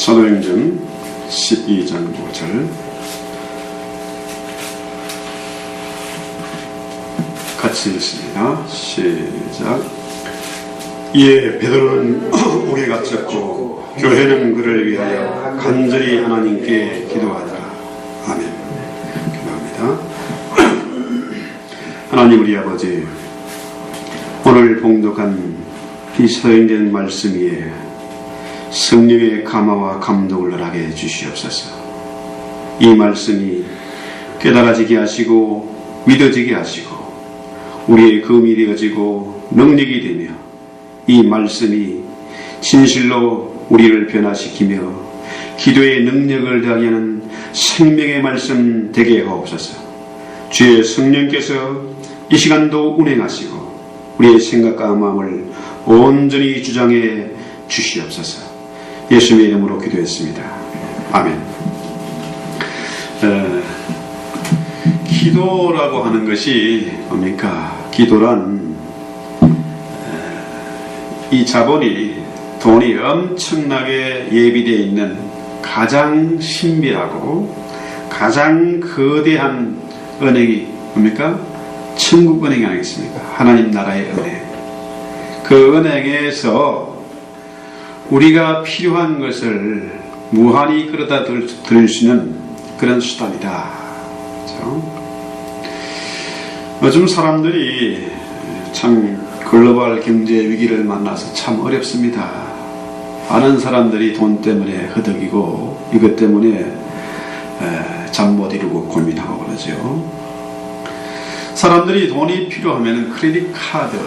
사도행전 12장 5절 같이 읽습니다. 시작. 이에 베드로는 옥에 갇혔고 교회는 그를 위하여 간절히 하나님께 기도하더라. 아멘. 기도합니다. 하나님 우리 아버지, 오늘 봉독한 이 사도행전 말씀 위에 성령의 감화와 감동을 허락해 주시옵소서. 이 말씀이 깨달아지게 하시고 믿어지게 하시고 우리의 검이 되어지고 능력이 되며 이 말씀이 진실로 우리를 변화시키며 기도의 능력을 더하게 하는 생명의 말씀 되게 하옵소서. 주의 성령께서 이 시간도 운행하시고 우리의 생각과 마음을 온전히 주장해 주시옵소서. 예수님의 이름으로 기도했습니다. 아멘. 기도라고 하는 것이 뭡니까? 기도란 이 자본이 돈이 엄청나게 예비되어 있는 가장 신비하고 가장 거대한 은행이 뭡니까? 천국 은행이 아니겠습니까? 하나님 나라의 은행. 그 은행에서 우리가 필요한 것을 무한히 끌어다 들 수 있는 그런 수단이다. 그렇죠? 요즘 사람들이 참 글로벌 경제 위기를 만나서 참 어렵습니다. 많은 사람들이 돈 때문에 허덕이고 이것 때문에 잠 못 이루고 고민하고 그러죠. 사람들이 돈이 필요하면 크레딧 카드,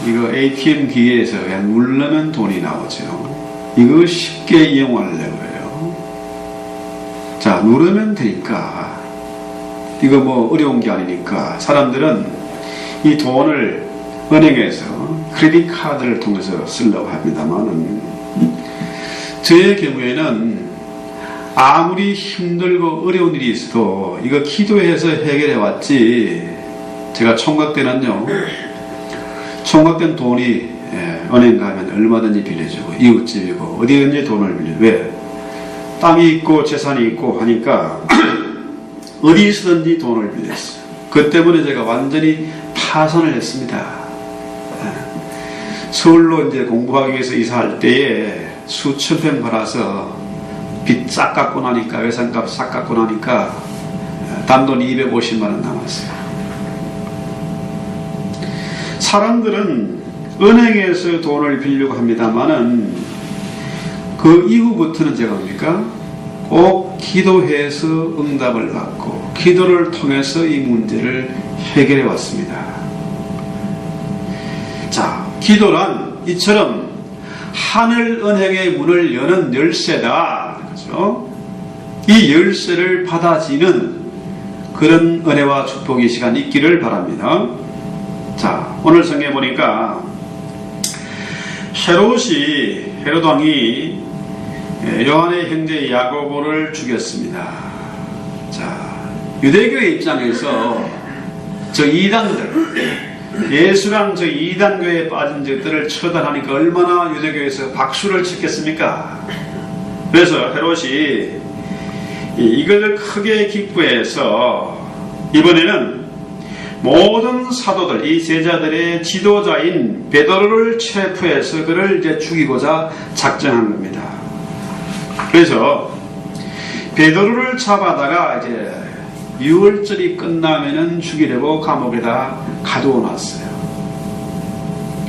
이거 ATM 기계에서 그냥 누르면 돈이 나오죠. 이거 쉽게 이용하려고요. 자, 누르면 되니까 이거 뭐 어려운 게 아니니까 사람들은 이 돈을 은행에서 크레딧 카드를 통해서 쓰려고 합니다만은 저의 경우에는 아무리 힘들고 어려운 일이 있어도 이거 기도해서 해결해 왔지. 제가 총각 때는요, 총각 때는 돈이 은행 가면 얼마든지 빌려주고 이웃집이고 어디든지 돈을 빌려. 왜? 땅이 있고 재산이 있고 하니까 어디서든지 돈을 빌렸어요. 그 때문에 제가 완전히 파산을 했습니다. 서울로 이제 공부하기 위해서 이사할 때에 수천 평 팔아서 빚 싹 갚고 나니까, 외상값 싹 갚고 나니까 단돈 250만원 남았어요. 사람들은 은행에서 돈을 빌려고 합니다만은 그 이후부터는 제가 뭡니까? 꼭 기도해서 응답을 받고 기도를 통해서 이 문제를 해결해 왔습니다. 자, 기도란 이처럼 하늘 은행의 문을 여는 열쇠다. 그렇죠? 이 열쇠를 받아지는 그런 은혜와 축복의 시간이 있기를 바랍니다. 자, 오늘 성경에 보니까 헤롯 왕이 요한의 형제 야고보를 죽였습니다. 자, 유대교의 입장에서 저 이단들, 예수랑 저 이단교에 빠진 적들을 처단하니까 얼마나 유대교에서 박수를 쳤겠습니까? 그래서 헤롯이 이걸 크게 기뻐해서 이번에는 모든 사도들, 이 제자들의 지도자인 베드로를 체포해서 그를 이제 죽이고자 작정한 겁니다. 그래서 베드로를 잡아다가 이제 6월절이 끝나면은 죽이려고 감옥에다 가두어 놨어요.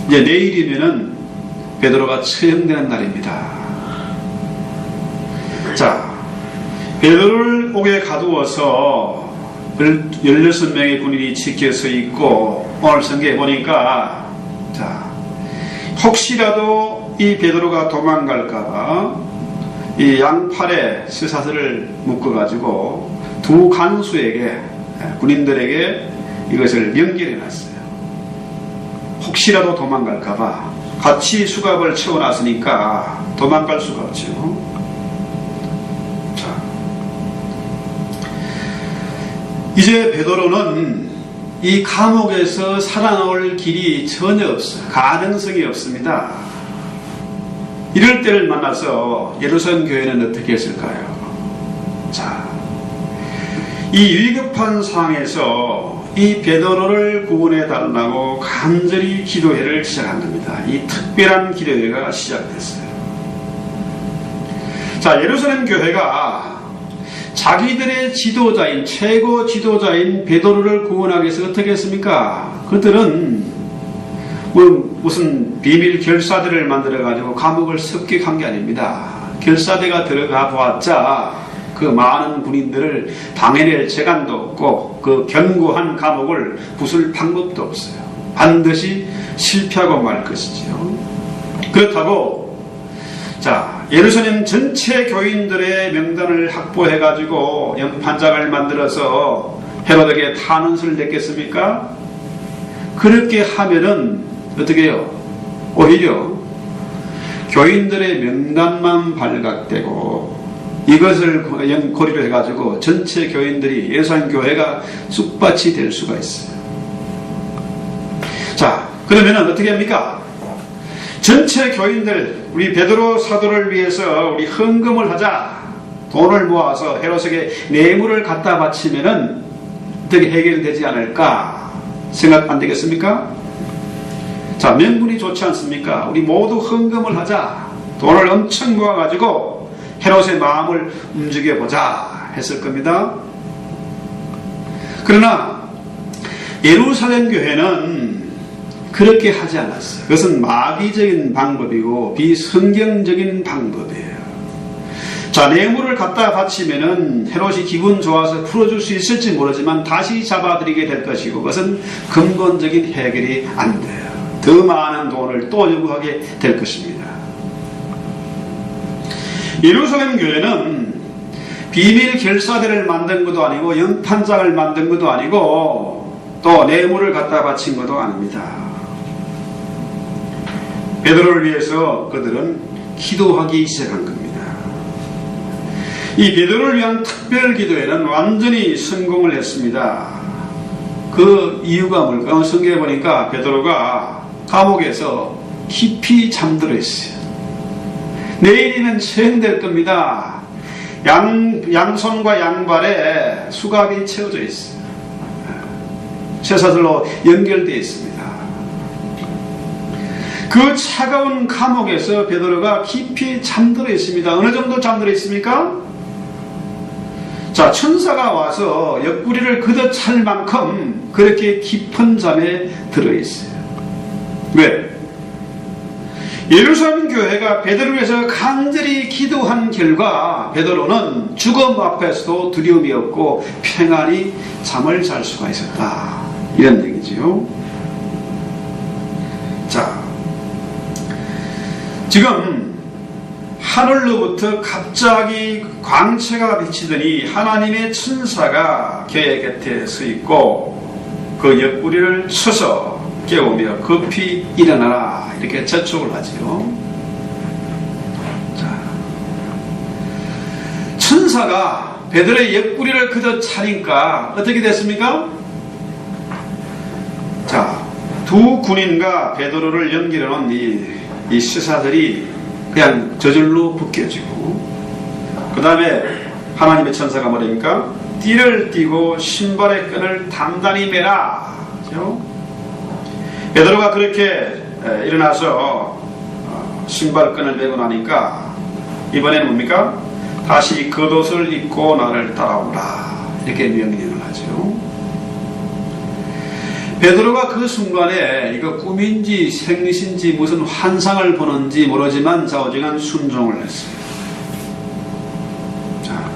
이제 내일이면은 베드로가 처형되는 날입니다. 자, 베드로를 옥에 가두어서 16명의 군인이 지켜서 있고, 오늘 성경에 보니까, 자, 혹시라도 이 베드로가 도망갈까봐 이 양팔에 쇠사슬을 묶어가지고 두 간수에게, 군인들에게 이것을 연결해놨어요. 혹시라도 도망갈까봐 같이 수갑을 채워놨으니까 도망갈 수가 없죠. 이제 베드로는 이 감옥에서 살아나올 길이 전혀 없어요. 가능성이 없습니다. 이럴 때를 만나서 예루살렘 교회는 어떻게 했을까요? 자, 이 위급한 상황에서 이 베드로를 구원해 달라고 간절히 기도회를 시작한 겁니다. 이 특별한 기도회가 시작됐어요. 자, 예루살렘 교회가 자기들의 지도자인, 최고 지도자인 베드로를 구원하기 위해서 어떻게 했습니까? 그들은 무슨 비밀 결사대를 만들어가지고 감옥을 습격한 게 아닙니다. 결사대가 들어가 보았자 그 많은 군인들을 당해낼 재간도 없고 그 견고한 감옥을 부술 방법도 없어요. 반드시 실패하고 말 것이지요. 그렇다고 자, 예루살렘 전체 교인들의 명단을 확보해가지고 연판장을 만들어서 헤로데에게 탄원서를 냈겠습니까? 그렇게 하면은 어떻게 해요? 오히려 교인들의 명단만 발각되고 이것을 고리로 해가지고 전체 교인들이 예루살렘 교회가 쑥밭이 될 수가 있어요. 자, 그러면은 어떻게 합니까? 전체 교인들, 우리 베드로 사도를 위해서 우리 헌금을 하자. 돈을 모아서 헤롯에게 뇌물을 갖다 바치면은 어떻게 해결되지 않을까 생각 안 되겠습니까? 자, 명분이 좋지 않습니까? 우리 모두 헌금을 하자. 돈을 엄청 모아가지고 헤롯의 마음을 움직여보자 했을 겁니다. 그러나 예루살렘 교회는 그렇게 하지 않았어요. 그것은 마귀적인 방법이고 비성경적인 방법이에요. 자, 뇌물을 갖다 바치면은 헤롯이 기분 좋아서 풀어줄 수 있을지 모르지만 다시 잡아들이게 될 것이고 그것은 근본적인 해결이 안 돼요. 더 많은 돈을 또 요구하게 될 것입니다. 예루살렘 교회는 비밀 결사대를 만든 것도 아니고 연판장을 만든 것도 아니고 또 뇌물을 갖다 바친 것도 아닙니다. 베드로를 위해서 그들은 기도하기 시작한 겁니다. 이 베드로를 위한 특별 기도회는 완전히 성공을 했습니다. 그 이유가 뭘까요? 성경에 보니까 베드로가 감옥에서 깊이 잠들어 있어요. 내일이면 처형될 겁니다. 양손과 양발에 수갑이 채워져 있어요. 쇠사슬로 연결되어 있습니다. 그 차가운 감옥에서 베드로가 깊이 잠들어 있습니다. 어느 정도 잠들어 있습니까? 자, 천사가 와서 옆구리를 걷어찰 만큼 그렇게 깊은 잠에 들어 있어요. 왜? 예루살렘 교회가 베드로를 위해서 간절히 기도한 결과 베드로는 죽음 앞에서도 두려움이 없고 평안히 잠을 잘 수가 있었다. 이런 얘기지요. 자, 지금 하늘로부터 갑자기 광채가 비치더니 하나님의 천사가 그의 곁에 서 있고 그 옆구리를 쳐서 깨우며 급히 일어나라 이렇게 재촉을 하지요. 자, 천사가 베드로의 옆구리를 걷어차니까 어떻게 됐습니까? 자, 두 군인과 베드로를 연결해 놓은 이 쇠사슬이 그냥 저절로 벗겨지고 그 다음에 하나님의 천사가 뭐랍니까? 띠를 띠고 신발의 끈을 단단히 매라. 그렇죠? 베드로가 그렇게 일어나서 신발끈을 매고 나니까 이번에는 뭡니까? 다시 겉옷을 입고 나를 따라오라 이렇게 명령을 하죠. 베드로가 그 순간에 이거 꿈인지 생신지 무슨 환상을 보는지 모르지만 좌우지간 순종을 했어요. 자,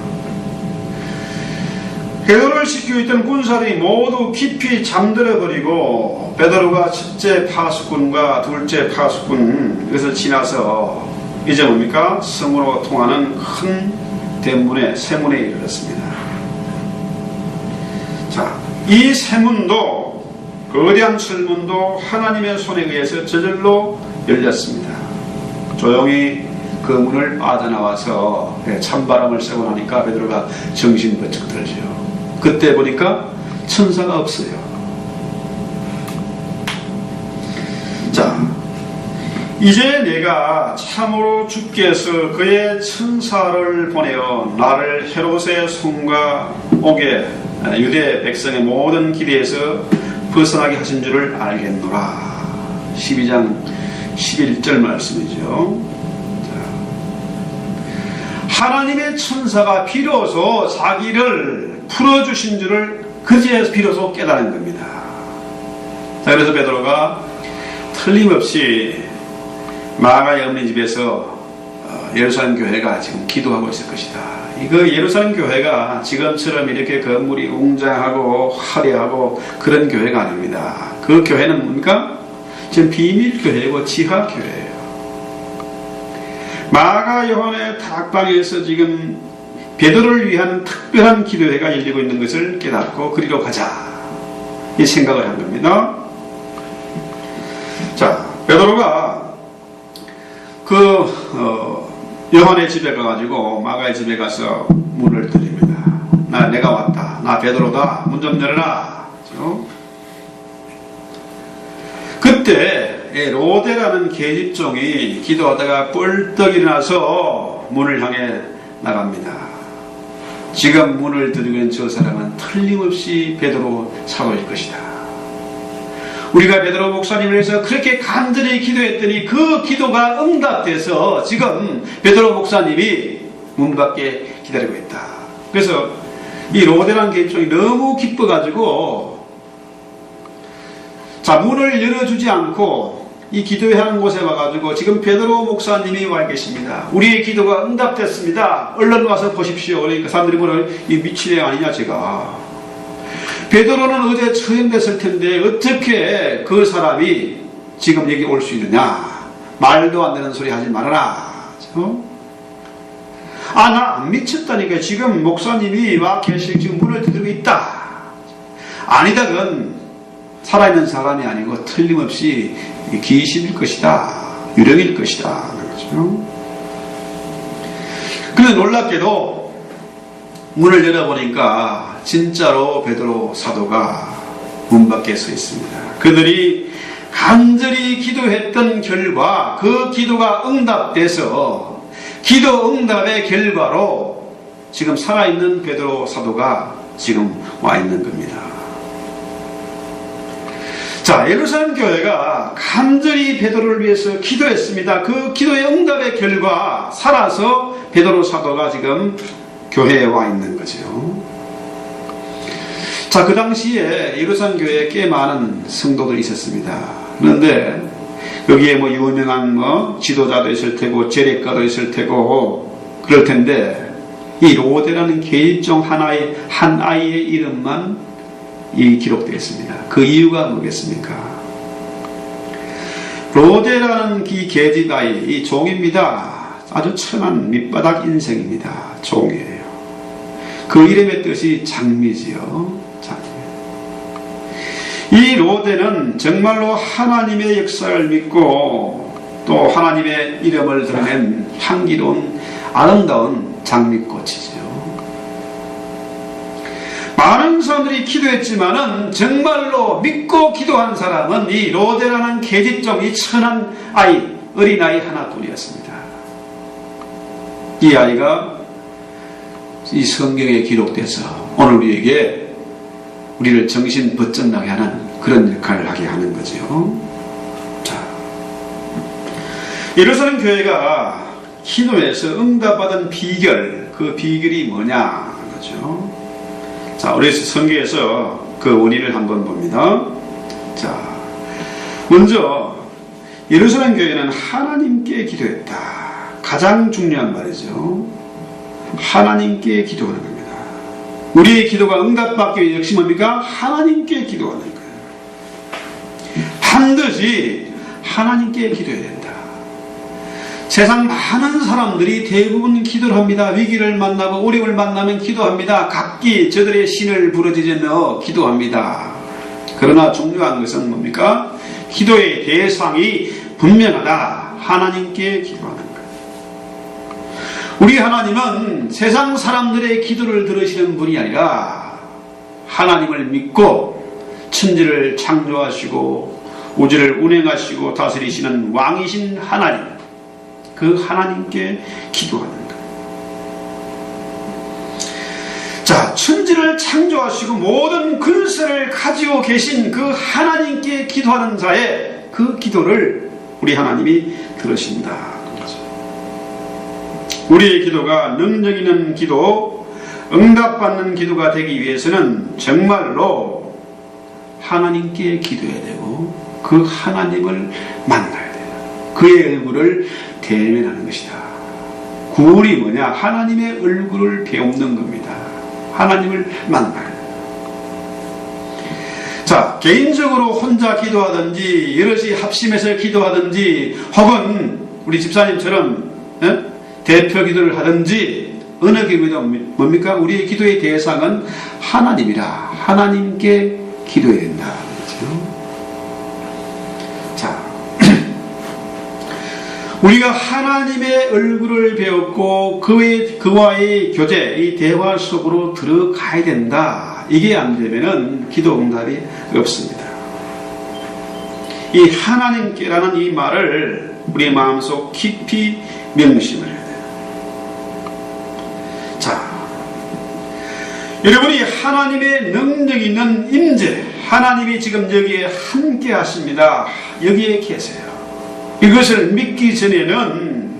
베드로를 지키고 있던 군사들이 모두 깊이 잠들어 버리고 베드로가 첫째 파수꾼과 둘째 파수꾼 그래서 지나서 이제 뭡니까? 성으로 통하는 큰 대문에 세문에 이르렀습니다. 자, 이 세문도 거대한 철문도 하나님의 손에 의해서 저절로 열렸습니다. 조용히 그 문을 빠져나와서 찬바람을 쐬고 나니까 베드로가 정신 번쩍 들죠. 그때 보니까 천사가 없어요. 자, 이제 내가 참으로 주께서 그의 천사를 보내어 나를 헤롯의 손과 옥에 유대 백성의 모든 길에서 벗어나게 하신 줄을 알겠노라. 12장 11절 말씀이죠. 하나님의 천사가 비로소 자기를 풀어주신 줄을 그제야 비로소 깨달은 겁니다. 자, 그래서 베드로가 틀림없이 마가의 어머니 집에서 예루살렘 교회가 지금 기도하고 있을 것이다. 이거 예루살렘 교회가 지금처럼 이렇게 건물이 웅장하고 화려하고 그런 교회가 아닙니다. 그 교회는 뭡니까? 지금 비밀 교회고 지하 교회예요. 마가 요한의 다락방에서 지금 베드로를 위한 특별한 기도회가 열리고 있는 것을 깨닫고 그리로 가자 이 생각을 한 겁니다. 자, 베드로가 요한의 집에 가가지고 마가의 집에 가서 문을 두드립니다. 내가 왔다. 나 베드로다. 문 좀 열어라. 그때 로데라는 계집종이 기도하다가 뻘떡 일어나서 문을 향해 나갑니다. 지금 문을 두드리고 있는 저 사람은 틀림없이 베드로 사도일 것이다. 우리가 베드로 목사님을 위해서 그렇게 간절히 기도했더니 그 기도가 응답돼서 지금 베드로 목사님이 문 밖에 기다리고 있다. 그래서 이 로데라는 계집종이 너무 기뻐가지고 자, 문을 열어주지 않고 이 기도회하는 곳에 와가지고 지금 베드로 목사님이 와 계십니다. 우리의 기도가 응답됐습니다. 얼른 와서 보십시오. 그러니까 사람들이 뭐라 이 미친 애 아니냐 제가. 베드로는 어제 처형됐을 텐데 어떻게 그 사람이 지금 여기 올 수 있느냐. 말도 안 되는 소리 하지 말아라. 나 안 미쳤다니까. 지금 목사님이 와 계시고 지금 문을 두드리고 있다. 아니다. 그건 살아있는 사람이 아니고 틀림없이 귀신일 것이다. 유령일 것이다. 그렇죠? 그런데 놀랍게도 문을 열어보니까 진짜로 베드로 사도가 문 밖에 서 있습니다. 그들이 간절히 기도했던 결과 그 기도가 응답돼서 기도 응답의 결과로 지금 살아있는 베드로 사도가 지금 와 있는 겁니다. 자, 예루살렘 교회가 간절히 베드로를 위해서 기도했습니다. 그 기도의 응답의 결과 살아서 베드로 사도가 지금 교회에 와 있는 거죠. 자, 그 당시에 예루살렘 교회에 꽤 많은 성도들이 있었습니다. 그런데 여기에 유명한 지도자도 있을 테고 제례가도 있을 테고 그럴 텐데 이 로데라는 계집종 한 아이의 이름만 기록되어 있습니다. 그 이유가 뭐겠습니까? 로데라는 이 계집 아이, 이 종입니다. 아주 천한 밑바닥 인생입니다. 종이에요. 그 이름의 뜻이 장미지요. 장미. 이 로데는 정말로 하나님의 역사를 믿고 또 하나님의 이름을 드러낸 향기로운 아름다운 장미꽃이죠. 많은 사람들이 기도했지만은 정말로 믿고 기도한 사람은 이 로데라는 계집종 이 천한 아이, 어린아이 하나뿐이었습니다. 이 아이가 이 성경에 기록돼서 오늘 우리를 정신 번쩍나게 하는 그런 역할을 하게 하는 거죠. 자, 예루살렘 교회가 기도에서 응답받은 비결, 그 비결이 뭐냐 거죠. 자, 우리 성경에서 그 원인을 한번 봅니다. 자, 먼저 예루살렘 교회는 하나님께 기도했다. 가장 중요한 말이죠. 하나님께 기도하는 겁니다. 우리의 기도가 응답받기 위해 역시 뭡니까? 하나님께 기도하는 거예요. 반드시 하나님께 기도해야 된다. 세상 많은 사람들이 대부분 기도를 합니다. 위기를 만나고 어려움을 만나면 기도합니다. 각기 저들의 신을 부르짖으며 기도합니다. 그러나 중요한 것은 뭡니까? 기도의 대상이 분명하다. 하나님께 기도하는 거예요. 우리 하나님은 세상 사람들의 기도를 들으시는 분이 아니라 하나님을 믿고 천지를 창조하시고 우주를 운행하시고 다스리시는 왕이신 하나님, 그 하나님께 기도하는 것. 자, 천지를 창조하시고 모든 근세를 가지고 계신 그 하나님께 기도하는 자의 그 기도를 우리 하나님이 들으신다. 우리의 기도가 능력 있는 기도, 응답받는 기도가 되기 위해서는 정말로 하나님께 기도해야 되고 그 하나님을 만나야 돼요. 그의 얼굴을 대면하는 것이다. 구원이 뭐냐? 하나님의 얼굴을 배우는 겁니다. 하나님을 만나야 돼요. 자, 개인적으로 혼자 기도하든지 여럿이 합심해서 기도하든지 혹은 우리 집사님처럼 대표 기도를 하든지 어느 기도도 뭡니까? 우리의 기도의 대상은 하나님이라 하나님께 기도해야 된다. 그렇죠? 자, 우리가 하나님의 얼굴을 배웠고 그와의 교제, 이 대화 속으로 들어가야 된다. 이게 안 되면은 기도 응답이 없습니다. 이 하나님께라는 이 말을 우리 마음속 깊이 명심을 해야 돼요. 자, 여러분이 하나님의 능력 있는 임재, 하나님이 지금 여기에 함께 하십니다. 여기에 계세요. 이것을 믿기 전에는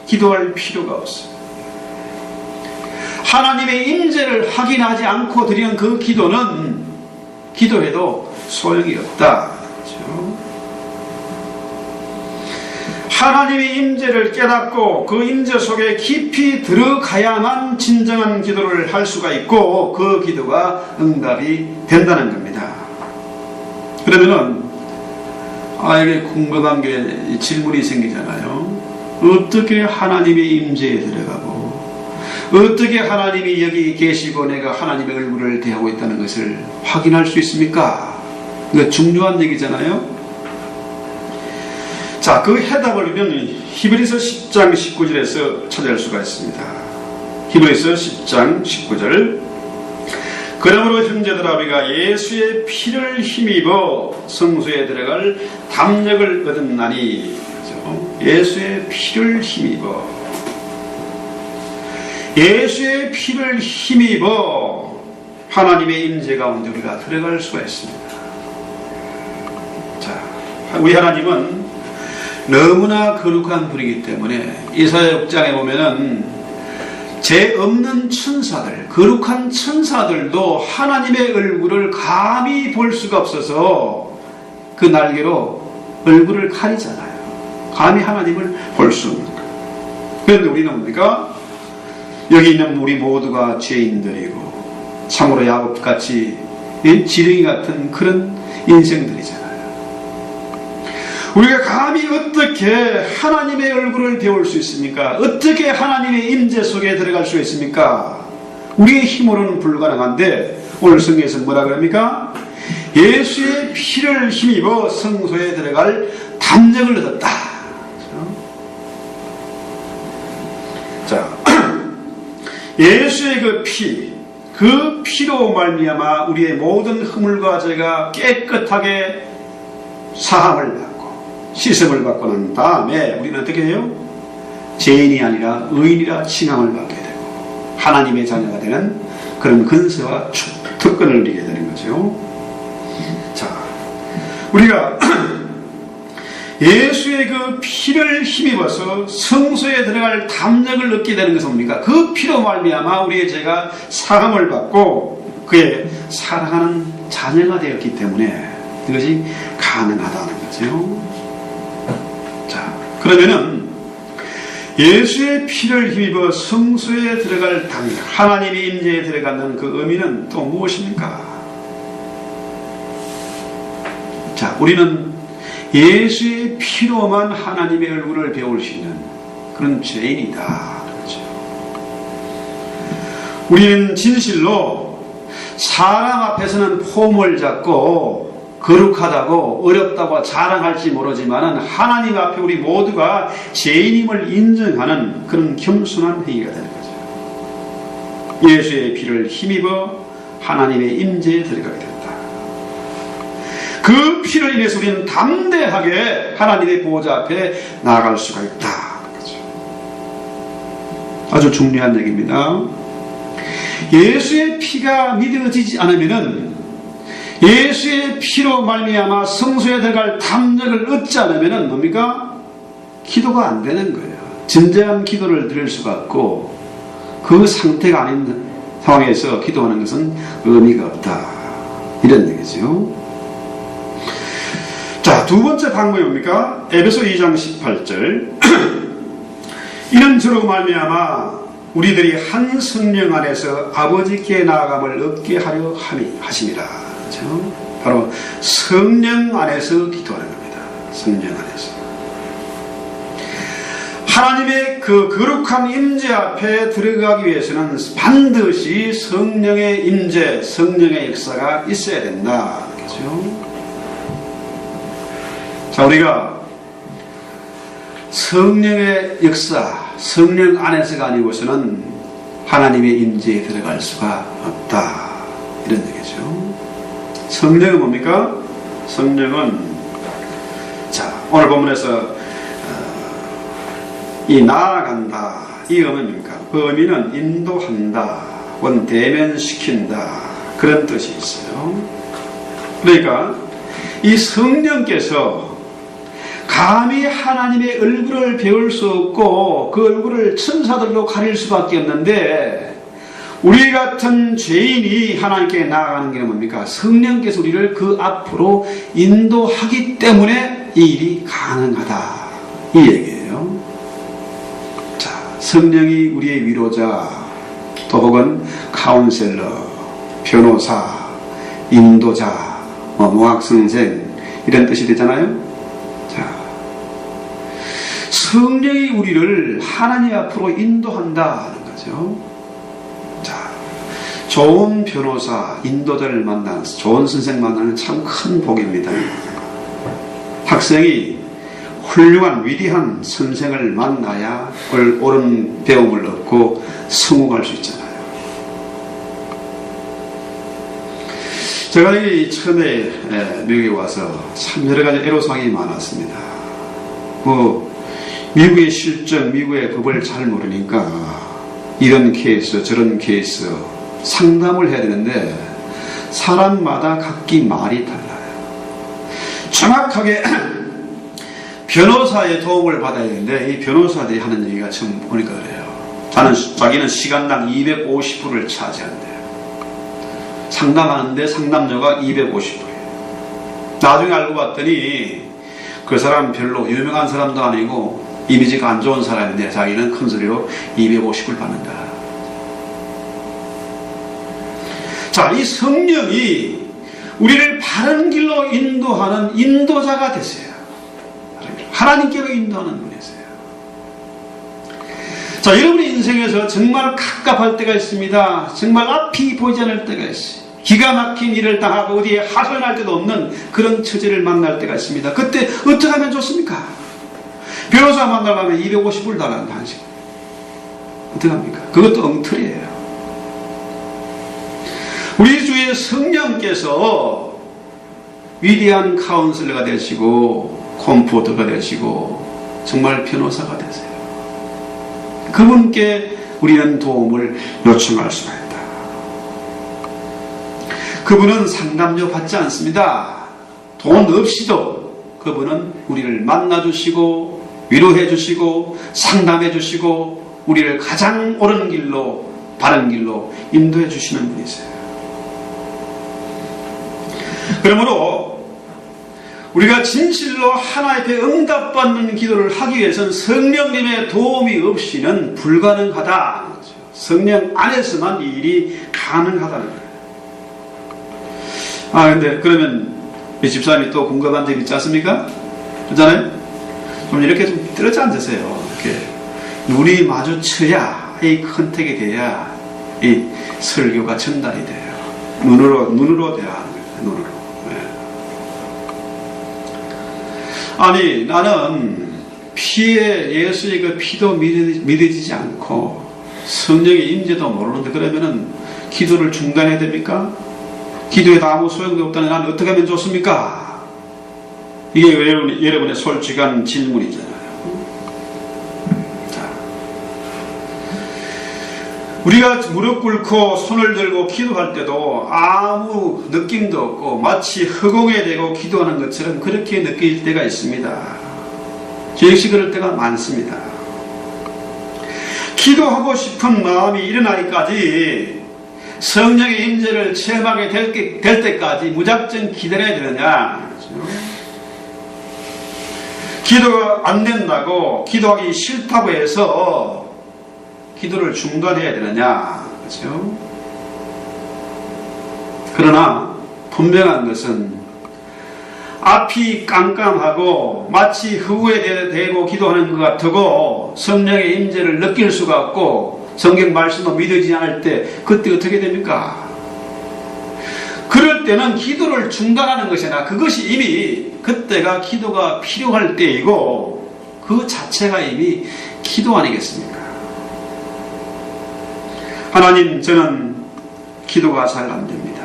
기도할 필요가 없어요. 하나님의 임재를 확인하지 않고 드리는 그 기도는 기도해도 소용이 없다. 그렇죠? 하나님의 임재를 깨닫고 그 임재 속에 깊이 들어가야만 진정한 기도를 할 수가 있고 그 기도가 응답이 된다는 겁니다. 그러면은 이게 궁금한 게 질문이 생기잖아요. 어떻게 하나님의 임재에 들어가고 어떻게 하나님이 여기 계시고 내가 하나님의 얼굴을 대하고 있다는 것을 확인할 수 있습니까? 이거 중요한 얘기잖아요. 자, 그 해답을 우리는 히브리서 10장 19절에서 찾아낼 수가 있습니다. 히브리서 10장 19절. 그러므로 형제들아 우리가 예수의 피를 힘입어 성소에 들어갈 담력을 얻었나니. 그렇죠? 예수의 피를 힘입어. 예수의 피를 힘입어 하나님의 임재 가운데 우리가 들어갈 수가 있습니다. 자, 우리 하나님은 너무나 거룩한 분이기 때문에 이사야 6장에 보면은 죄 없는 천사들, 거룩한 천사들도 하나님의 얼굴을 감히 볼 수가 없어서 그 날개로 얼굴을 가리잖아요. 감히 하나님을 볼 수 없는 거예요. 그런데 우리는 뭡니까? 여기 있는 우리 모두가 죄인들이고 참으로 야곱같이 지렁이 같은 그런 인생들이잖아요. 우리가 감히 어떻게 하나님의 얼굴을 배울 수 있습니까? 어떻게 하나님의 임재 속에 들어갈 수 있습니까? 우리의 힘으로는 불가능한데 오늘 성경에서 뭐라 그럽니까? 예수의 피를 힘입어 성소에 들어갈 담력을 얻었다. 자, 예수의 그 피, 그 피로 말미암아 우리의 모든 허물과 죄가 깨끗하게 사함을 받고 씻음을 받고 난 다음에 우리는 어떻게 해요? 죄인이 아니라 의인이라 칭함을 받게 되고 하나님의 자녀가 되는 그런 근세와 특권을 누리게 되는 거죠. 자, 우리가 예수의 그 피를 힘입어서 성소에 들어갈 담력을 얻게 되는 것은 뭡니까? 그 피로 말미암아 우리의 죄가 사함을 받고 그의 사랑하는 자녀가 되었기 때문에 이것이 가능하다는 거죠. 자, 그러면은 예수의 피를 힘입어 성소에 들어갈 담력, 하나님의 임재에 들어가는 그 의미는 또 무엇입니까? 자, 우리는 예수의 피로만 하나님의 얼굴을 배울 수 있는 그런 죄인이다. 그렇죠? 우리는 진실로 사람 앞에서는 폼을 잡고 거룩하다고 어렵다고 자랑할지 모르지만 하나님 앞에 우리 모두가 죄인임을 인정하는 그런 겸손한 행위가 되는 거죠. 예수의 피를 힘입어 하나님의 임재에 들어가게 된다. 그 피를 인해서 우리는 담대하게 하나님의 보호자 앞에 나아갈 수가 있다. 아주 중요한 얘기입니다. 예수의 피가 믿어지지 않으면은, 예수의 피로 말미암아 성소에 들어갈 담력을 얻지 않으면은 뭡니까? 기도가 안 되는 거예요. 진정한 기도를 드릴 수가 없고, 그 상태가 아닌 상황에서 기도하는 것은 의미가 없다. 이런 얘기죠. 자, 두 번째 방법이 뭡니까? 에베소 2장 18절. 이는 저로 말미암아 우리들이 한 성령 안에서 아버지께 나아감을 얻게 하려 하심이라. 그렇죠? 바로 성령 안에서 기도하는 겁니다. 성령 안에서. 하나님의 그 거룩한 임재 앞에 들어가기 위해서는 반드시 성령의 임재, 성령의 역사가 있어야 된다. 그렇죠? 자, 우리가 성령의 역사, 성령 안에서가 아니고서는 하나님의 임재에 들어갈 수가 없다. 이런 얘기죠. 성령은 뭡니까? 성령은, 자, 오늘 본문에서 이 나아간다, 이 의미입니까? 그 의미는 인도한다, 혹은 대면시킨다, 그런 뜻이 있어요. 그러니까 이 성령께서 감히 하나님의 얼굴을 배울 수 없고 그 얼굴을 천사들로 가릴 수밖에 없는데, 우리 같은 죄인이 하나님께 나아가는 게 뭡니까? 성령께서 우리를 그 앞으로 인도하기 때문에 이 일이 가능하다, 이 얘기예요. 자, 성령이 우리의 위로자, 또 혹은 카운셀러, 변호사, 인도자, 무학선생, 이런 뜻이 되잖아요. 성령이 우리를 하나님 앞으로 인도한다는 거죠. 자, 좋은 변호사, 인도자를 만나는, 좋은 선생 만나는 참 큰 복입니다. 학생이 훌륭한 위대한 선생을 만나야 옳은 배움을 얻고 성공할 수 있잖아요. 제가 처음에 미국에 와서 참 여러 가지 애로사항이 많았습니다. 미국의 실정, 미국의 법을 잘 모르니까 이런 케이스, 저런 케이스 상담을 해야 되는데 사람마다 각기 말이 달라요. 정확하게 변호사의 도움을 받아야 되는데 이 변호사들이 하는 얘기가 참 보니까 그래요. 자기는 시간당 250불을 차지한대요. 상담하는데 상담료가 250불이에요. 나중에 알고 봤더니 그 사람 별로 유명한 사람도 아니고 이미지가 안 좋은 사람인데 자기는 큰 소리로 250불 받는다. 자, 이 성령이 우리를 바른 길로 인도하는 인도자가 되세요. 하나님께로 인도하는 분이세요. 자, 여러분의 인생에서 정말 갑갑할 때가 있습니다. 정말 앞이 보이지 않을 때가 있어요. 기가 막힌 일을 당하고 어디에 하소연할 때도 없는 그런 처지를 만날 때가 있습니다. 그때 어떻게 하면 좋습니까? 변호사 만나려면 250불 달라는데 한 시간. 어떻게 합니까? 그것도 엉터리예요. 우리 주의 성령께서 위대한 카운슬러가 되시고 컴포터가 되시고 정말 변호사가 되세요. 그분께 우리는 도움을 요청할 수가 있다. 그분은 상담료 받지 않습니다. 돈 없이도 그분은 우리를 만나주시고 위로해 주시고 상담해 주시고 우리를 가장 옳은 길로, 바른 길로 인도해 주시는 분이세요. 그러므로 우리가 진실로 하나님 앞에 응답받는 기도를 하기 위해서는 성령님의 도움이 없이는 불가능하다는 거죠. 성령 안에서만 이 일이 가능하다는 거예요. 근데 그러면 이 집사님이 또 궁금한 점 있지 않습니까? 그렇잖아요? 좀 이렇게 좀 떨어져 앉으세요. 이렇게 눈이 마주쳐야 이 컨택이 돼야 이 설교가 전달이 돼요. 눈으로 돼야 하는 거예요. 눈으로. 네. 아니, 나는 피에 예수의 그 피도 믿어지지 않고 성령의 임재도 모르는데 그러면은 기도를 중단해야 됩니까? 기도에도 아무 소용도 없다는 나는 어떻게 하면 좋습니까? 이게 여러분의 솔직한 질문이잖아요. 자, 우리가 무릎 꿇고 손을 들고 기도할 때도 아무 느낌도 없고 마치 허공에 대고 기도하는 것처럼 그렇게 느낄 때가 있습니다. 저 역시 그럴 때가 많습니다. 기도하고 싶은 마음이 일어나기까지 성령의 임재를 체험하게 될 때까지 무작정 기다려야 되느냐? 기도가 안 된다고, 기도하기 싫다고 해서 기도를 중단해야 되느냐? 그렇죠? 그러나 분명한 것은 앞이 깜깜하고 마치 허구에 대고 기도하는 것 같고 성령의 임재를 느낄 수가 없고 성경 말씀도 믿어지지 않을 때 그때 어떻게 됩니까? 그럴 때는 기도를 중단하는 것이 아니라 그것이 이미 그때가 기도가 필요할 때이고 그 자체가 이미 기도 아니겠습니까? 하나님, 저는 기도가 잘 안 됩니다.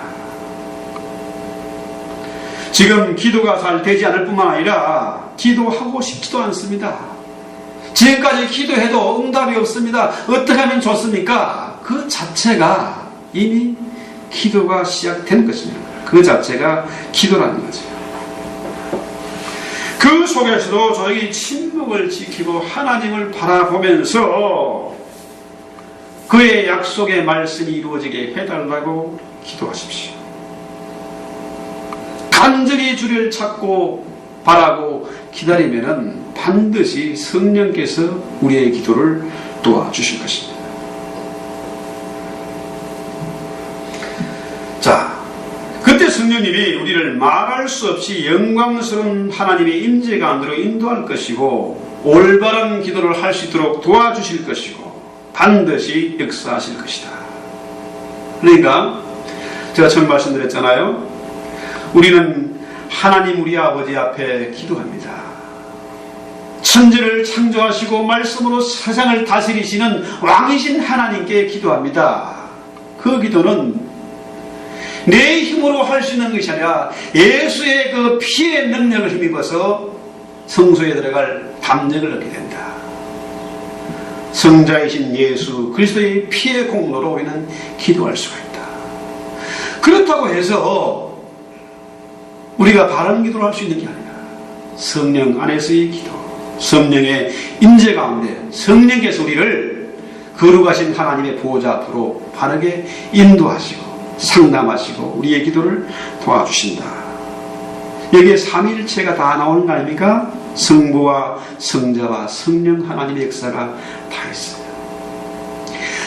지금 기도가 잘 되지 않을 뿐만 아니라 기도하고 싶지도 않습니다. 지금까지 기도해도 응답이 없습니다. 어떻게 하면 좋습니까? 그 자체가 이미 기도가 시작된 것입니다. 그 자체가 기도라는 거죠. 그 속에서도 저희 침묵을 지키고 하나님을 바라보면서 그의 약속의 말씀이 이루어지게 해달라고 기도하십시오. 간절히 주를 찾고 바라고 기다리면은 반드시 성령께서 우리의 기도를 도와주실 것입니다. 자, 그때 성령님이 우리를 말할 수 없이 영광스러운 하나님의 임재 가운데로 인도할 것이고 올바른 기도를 할 수 있도록 도와주실 것이고 반드시 역사하실 것이다. 그러니까 제가 처음 말씀드렸잖아요. 우리는 하나님 우리 아버지 앞에 기도합니다. 천지를 창조하시고 말씀으로 세상을 다스리시는 왕이신 하나님께 기도합니다. 그 기도는 내 힘으로 할 수 있는 것이 아니라 예수의 그 피의 능력을 힘입어서 성소에 들어갈 담력을 얻게 된다. 성자이신 예수 그리스도의 피의 공로로 우리는 기도할 수가 있다. 그렇다고 해서 우리가 바른 기도를 할 수 있는 게 아니라 성령 안에서의 기도, 성령의 임재 가운데 성령께서 우리를 거룩하신 하나님의 보호자 앞으로 바르게 인도하시고 상담하시고 우리의 기도를 도와주신다. 여기에 삼위일체가 다 나오는 거 아닙니까? 성부와 성자와 성령 하나님의 역사가 다 있어요.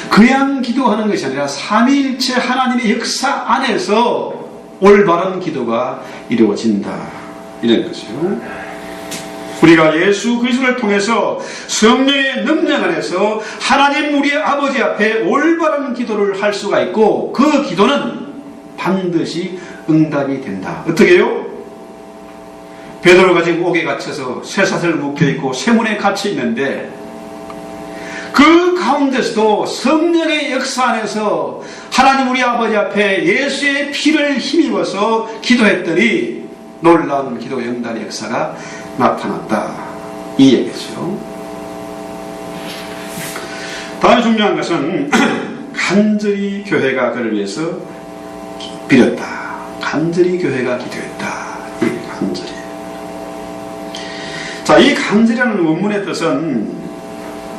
그냥 기도하는 것이 아니라 삼위일체 하나님의 역사 안에서 올바른 기도가 이루어진다. 이런 거죠. 우리가 예수 그리스도를 통해서 성령의 능력 안에서 하나님 우리의 아버지 앞에 올바른 기도를 할 수가 있고 그 기도는 반드시 응답이 된다. 어떻게 해요? 베드로가 지금 옥에 갇혀서 쇠사슬 묶여있고 쇠문에 갇혀있는데 그 가운데서도 성령의 역사 안에서 하나님 우리 아버지 앞에 예수의 피를 힘입어서 기도했더니 놀라운 기도 응답의 역사가 나타났다. 이 얘기죠. 다음 중요한 것은 간절히 교회가 그를 위해서 빌었다. 간절히 교회가 기도했다. 이 간절히. 자, 이 간절이라는 원문의 뜻은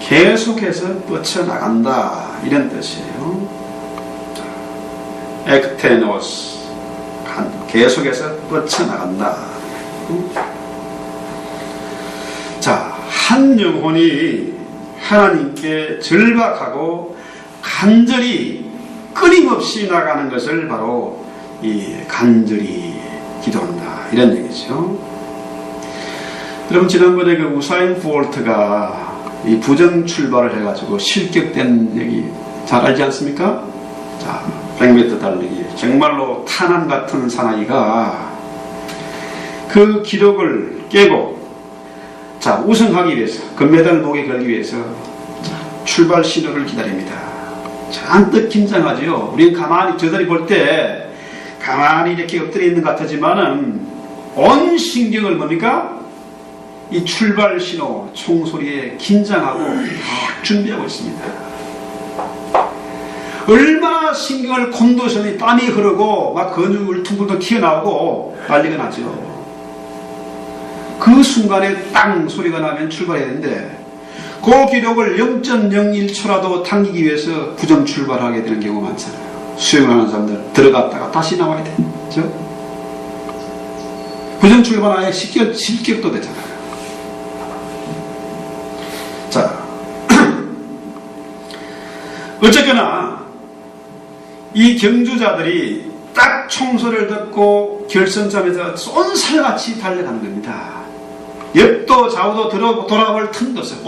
계속해서 뻗쳐나간다. 이런 뜻이에요. ektenos. 계속해서 뻗쳐나간다. 자, 한 영혼이 하나님께 절박하고 간절히 끊임없이 나가는 것을 바로 이 간절히 기도한다. 이런 얘기죠. 여러분, 지난번에 그 우사인 볼트가 이 부정 출발을 해가지고 실격된 얘기 잘 알지 않습니까? 자, 100m 달리기. 정말로 탄환 같은 사나이가 그 기록을 깨고 자, 우승하기 위해서, 금메달 목에 걸기 위해서 출발 신호를 기다립니다. 잔뜩 긴장하죠. 우리는 가만히 저 자리 볼 때 가만히 이렇게 엎드려 있는 것 같지만은 온 신경을 뭡니까? 이 출발 신호, 총소리에 긴장하고 준비하고 있습니다. 얼마나 신경을 곤두서니 땀이 흐르고 막 근육을 퉁퉁 튀어나오고 난리가 나죠. 그 순간에 땅 소리가 나면 출발해야 되는데 그 기록을 0.01초라도 당기기 위해서 9점 출발하게 되는 경우가 많잖아요. 수영을 하는 사람들 들어갔다가 다시 나와야 돼. 그죠? 9점 출발하에 10격도 되잖아요. 자, 어쨌거나 이 경주자들이 딱 총소리를 듣고 결선점에서 쏜살같이 달려가는 겁니다. 옆도 좌우도 돌아볼 틈도 없어요.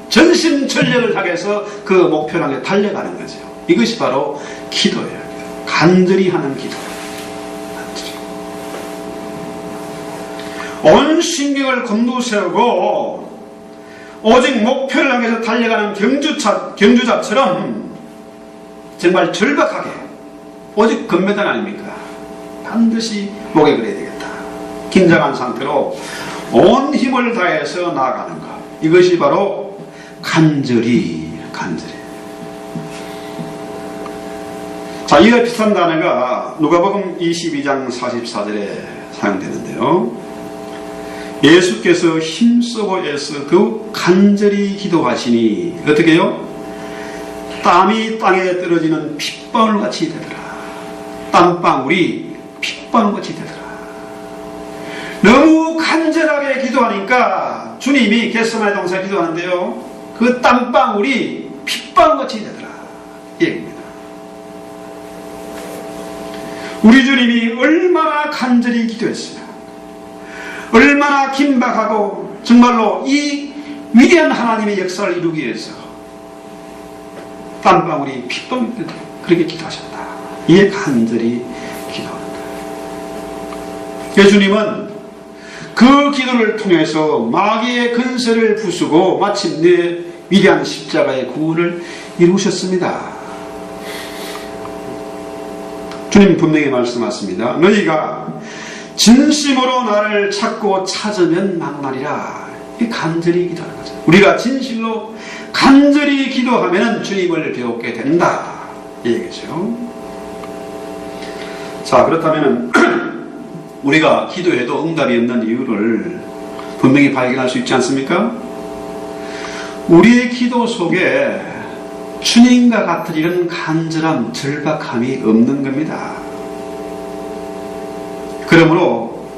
전심전력을 다해서 그 목표를 향해 달려가는 거죠. 이것이 바로 기도예요. 간절히 하는 기도. 온 신경을 곤두세우고 오직 목표를 향해서 달려가는 경주자처럼 정말 절박하게 오직 금메달 아닙니까? 반드시 목에 걸어야 되겠다. 긴장한 상태로 온 힘을 다해서 나아가는 것. 이것이 바로 간절히. 자, 이와 비슷한 단어가 누가복음 22장 44절에 사용되는데요. 예수께서 힘쓰고 애써 더욱 간절히 기도하시니 어떻게 해요? 땀이 땅에 떨어지는 핏방울같이 되더라. 땀방울이 핏방울같이 되더라. 너무 간절하게 기도하니까 주님이 겟세마네 동산에 기도하는데요. 그 땀방울이 핏방울같이 되더라. 이 얘기입니다. 우리 주님이 얼마나 간절히 기도했으면 얼마나 긴박하고 정말로 이 위대한 하나님의 역사를 이루기 위해서 땀방울이 핏방울이 되도록 그렇게 기도하셨다. 이에 간절히 기도합니다. 예수님은 그 기도를 통해서 마귀의 근세를 부수고 마침내 위대한 십자가의 구원을 이루셨습니다. 주님 분명히 말씀하십니다. 너희가 진심으로 나를 찾고 찾으면 만나리라. 이 간절히 기도하는 거죠. 우리가 진실로 간절히 기도하면 주님을 배우게 된다. 이 얘기죠. 자, 그렇다면 우리가 기도해도 응답이 없는 이유를 분명히 발견할 수 있지 않습니까? 우리의 기도 속에 주님과 같은 이런 간절함, 절박함이 없는 겁니다. 그러므로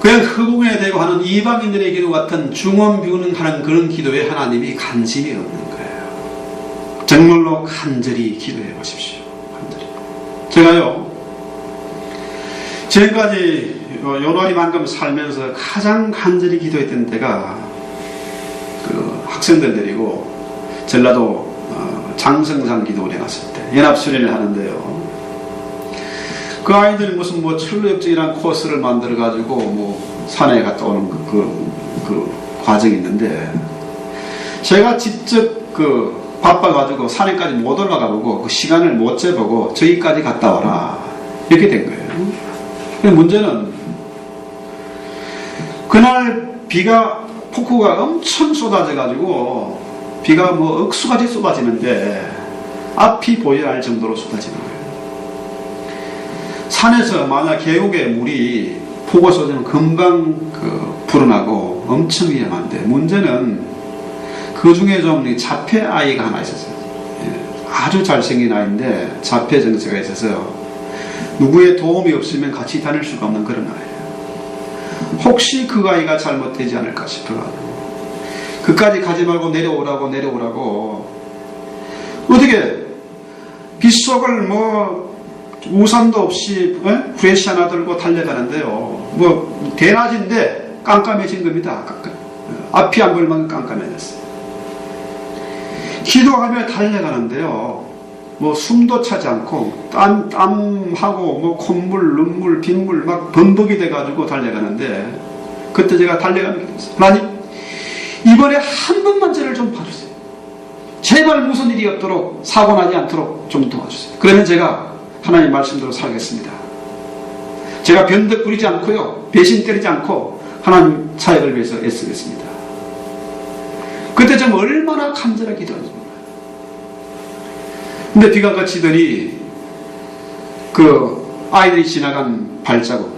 그냥 허공에 대고 하는 이방인들의 기도 같은 중언비운하는 그런 기도에 하나님이 관심이 없는 거예요. 정말로 간절히 기도해 보십시오. 간절히. 제가요, 지금까지 요나리만큼 살면서 가장 간절히 기도했던 때가 그 학생들 데리고 전라도 장성산 기도원에 갔을 때 연합수련을 하는데요. 그 아이들이 무슨 뭐 철로역적이라는 코스를 만들어 가지고 뭐 산에 갔다 오는 그 과정이 있는데 제가 직접 바빠 가지고 산에까지 못 올라가 보고 그 시간을 못 재보고 저기까지 갔다 와라 이렇게 된 거예요. 근데 문제는 그날 비가 폭우가 엄청 쏟아져 가지고 비가 뭐 억수같이 쏟아지는데 앞이 보여야 할 정도로 쏟아지는 거예요. 산에서 만약 계곡에 물이 폭우 쏟아지면 금방 불어나고 엄청 위험한데 문제는 그 중에 좀 자폐 아이가 하나 있었어요. 아주 잘생긴 아이인데 자폐 증세가 있어서 누구의 도움이 없으면 같이 다닐 수가 없는 그런 아이예요. 혹시 그 아이가 잘못되지 않을까 싶어가지고 그까지 가지 말고 내려오라고 어떻게 빗속을 뭐 우산도 없이 후레쉬 하나 들고 달려가는데요. 뭐 대낮인데 깜깜해진 겁니다. 앞이 안 보일 만큼 깜깜해졌어요. 기도하며 달려가는데요. 뭐 숨도 차지 않고 땀하고 뭐 콧물, 눈물, 빗물 막 범벅이 돼가지고 달려가는데 그때 제가 달려가는 게 있어요. 하나님 이번에 한 번만 저를 좀 봐주세요. 제발 무슨 일이 없도록 사고 나지 않도록 좀 도와주세요. 그러면 제가 하나님 말씀대로 살겠습니다. 제가 변덕 부리지 않고요, 배신 때리지 않고 하나님 사역을 위해서 애쓰겠습니다. 그때 좀 얼마나 간절하게 기도하는지 몰라요. 근데 비가 그치더니 그 아이들이 지나간 발자국이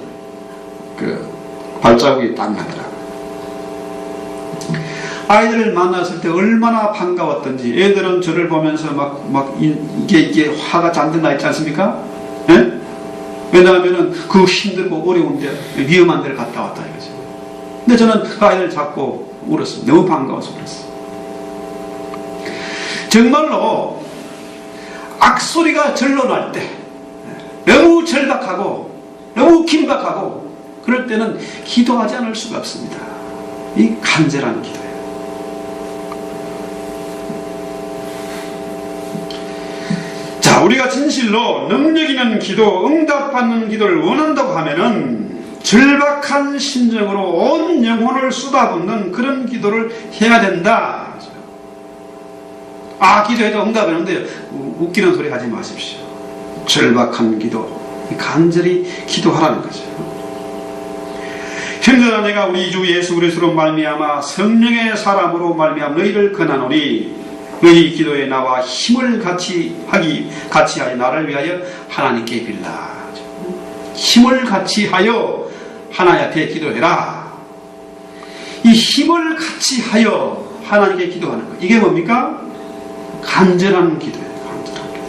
딱 나더라고요. 아이들을 만났을 때 얼마나 반가웠던지. 애들은 저를 보면서 이게 화가 잔뜩 나 있지 않습니까? 예? 왜냐하면 그 힘들고 어려운데 위험한 데를 갔다 왔다 이거죠. 근데 저는 그 아이들 잡고 울었어요. 너무 반가워서 울었어요. 정말로 악소리가 절로 날 때, 너무 절박하고 너무 긴박하고 그럴 때는 기도하지 않을 수가 없습니다. 이 간절한 기도예요. 자, 우리가 진실로 능력 있는 기도, 응답받는 기도를 원한다고 하면은 절박한 심정으로 온 영혼을 쏟아붓는 그런 기도를 해야 된다. 기도해도 응답이 없는데 웃기는 소리 하지 마십시오. 절박한 기도, 간절히 기도하라는 거죠. 형제나 내가 우리 주 예수 그리스도로 말미암아 성령의 사람으로 말미암아 너희를 권하노니 너희 기도에 나와 힘을 같이 하여 나를 위하여 하나님께 빌라. 힘을 같이 하여 하나님께 기도해라. 이 힘을 같이 하여 하나님께 기도하는 것, 이게 뭡니까? 간절한 기도예요. 간절한 기도.